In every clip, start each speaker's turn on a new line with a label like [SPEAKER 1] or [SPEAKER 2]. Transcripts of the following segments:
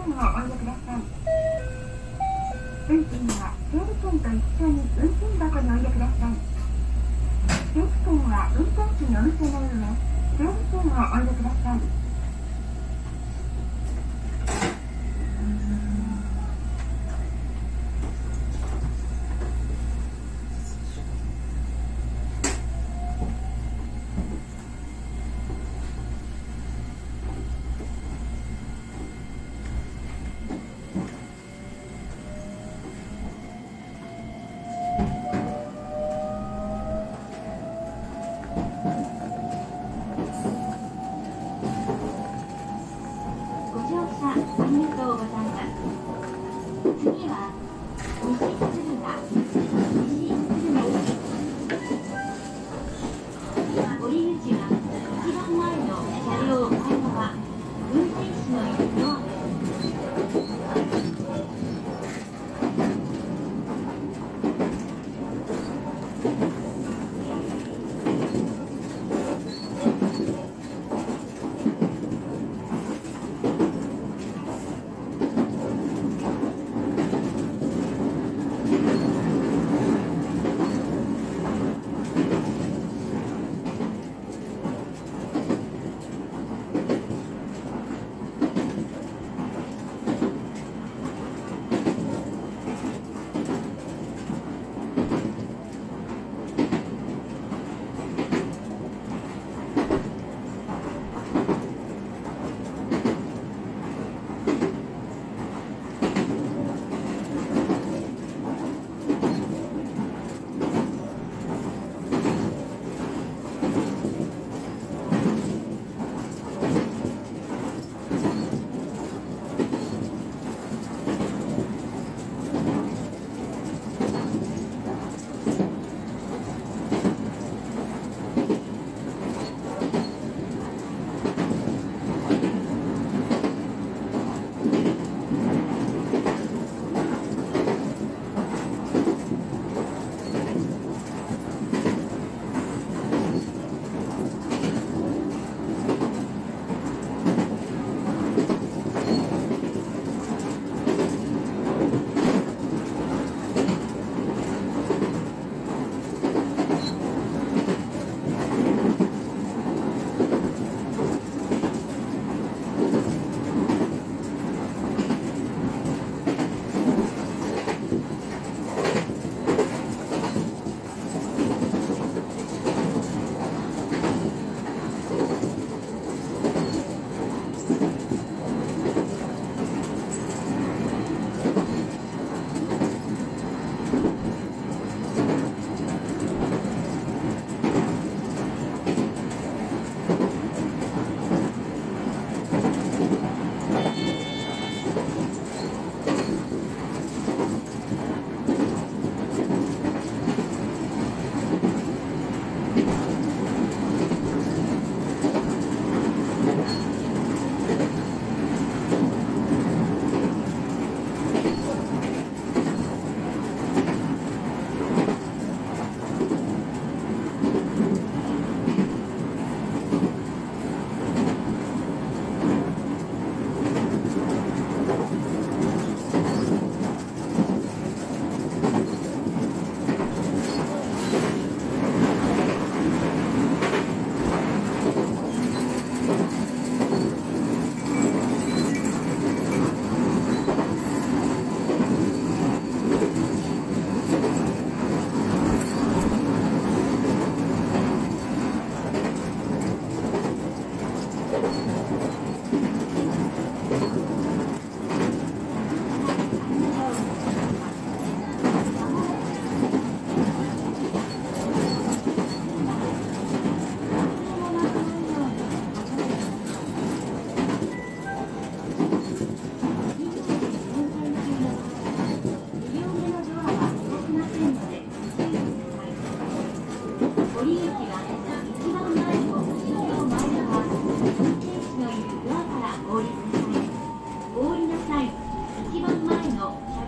[SPEAKER 1] 券をお入れください。運賃は整理券と一緒に運賃箱にお入れください。整理券は運転手にお見せの上、整理券をお入れください。ありがとうございます。次は西鶴ヶ西鶴ヶ降り口は一番前の車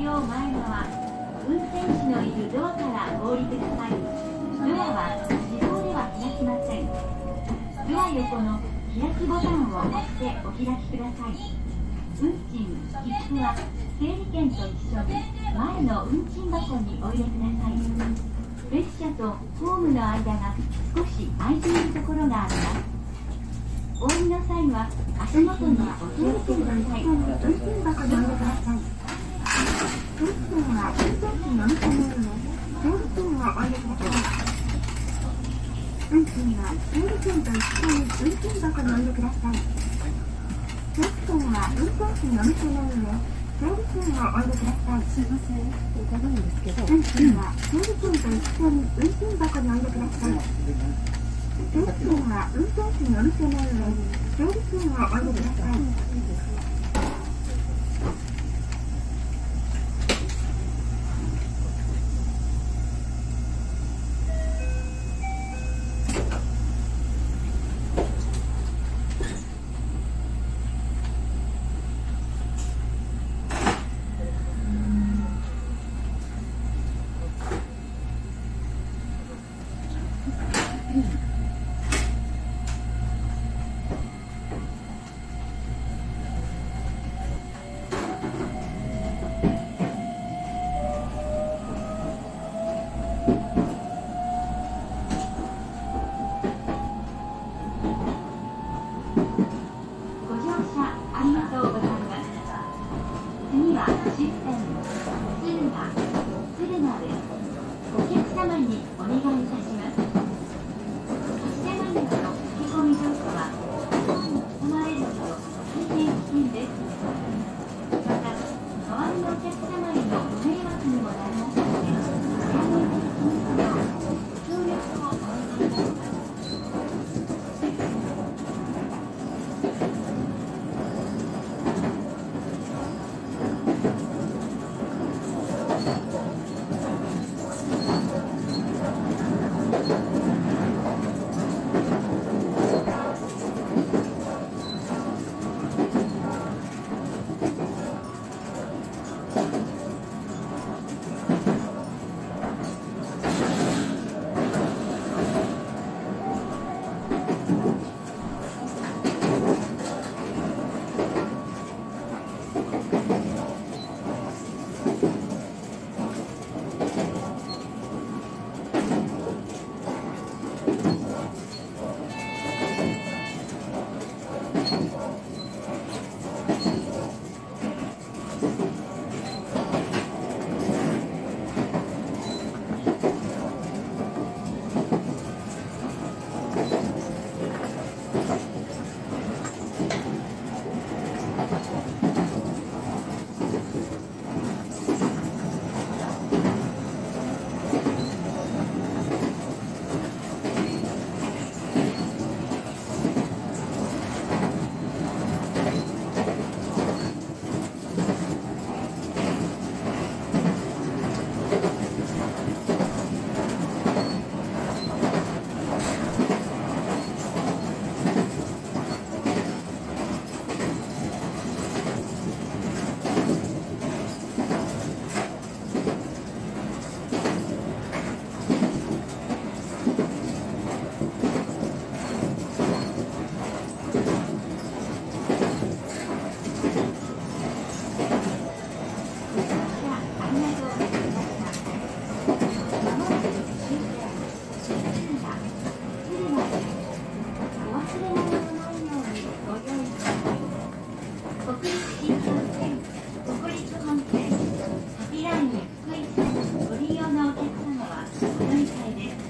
[SPEAKER 1] 両前側、運転士のいるドアです。ドア横の開きボタンを押してお開きください。運賃、切符は整理券と一緒に前の運賃箱にお入れください。列車とホームの間が少し空いているところがあります。お降りの際は足元にお気をつけください。運賃箱にお入れください。整理券は運転士のお店の上、整理券をお入れください。運賃は整理券と一緒に運賃箱にお入れください。整理券は運転士のお店の上、整理券をお入れください。
[SPEAKER 2] すいません、伺うんですけど、
[SPEAKER 1] 運賃は整理券と一緒に運賃箱にお入れください。整理券は運転士のお店の上、整理券をお入れください。ご乗車ありがとうございます。次は終点敦賀です。お客様にお願いいたします。発車前の駆け込み乗車はドアに挟まれると大変危険です。また周りのお客様へのご迷惑にもなりますので、早めに行きますようご協力をお願いいたします。ご利用のお客様はお乗り換えです。